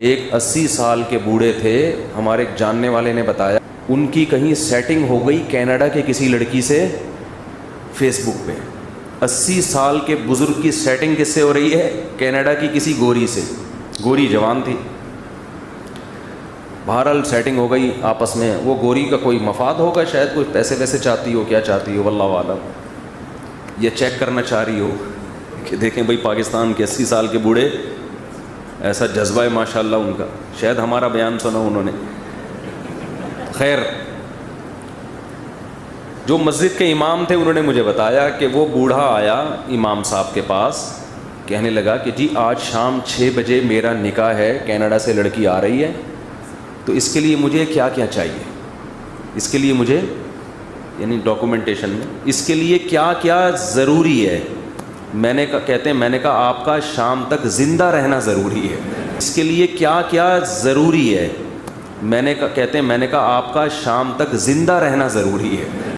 ایک 80 سال کے بوڑھے تھے، ہمارے ایک جاننے والے نے بتایا ان کی کہیں سیٹنگ ہو گئی کینیڈا کے کسی لڑکی سے فیس بک پہ۔ 80 سال کے بزرگ کی سیٹنگ کس سے ہو رہی ہے؟ کینیڈا کی کسی گوری سے، گوری جوان تھی، بہرحال سیٹنگ ہو گئی آپس میں۔ وہ گوری کا کوئی مفاد ہوگا، شاید کوئی پیسے ویسے چاہتی ہو، کیا چاہتی ہو واللہ عالم، یہ چیک کرنا چاہ رہی ہو کہ دیکھیں بھئی پاکستان کے 80 سال کے بوڑھے، ایسا جذبہ ہے ماشاءاللہ ان کا، شاید ہمارا بیان سنا انہوں نے۔ خیر، جو مسجد کے امام تھے انہوں نے مجھے بتایا کہ وہ بوڑھا آیا امام صاحب کے پاس، کہنے لگا کہ جی آج شام 6 بجے میرا نکاح ہے، کینیڈا سے لڑکی آ رہی ہے، تو اس کے لیے مجھے کیا کیا چاہیے، اس کے لیے مجھے یعنی ڈاکومنٹیشن میں اس کے لیے کیا کیا ضروری ہے؟ میں نے کہا آپ کا شام تک زندہ رہنا ضروری ہے۔ اس کے لیے کیا کیا ضروری ہے؟ میں نے کہا آپ کا شام تک زندہ رہنا ضروری ہے۔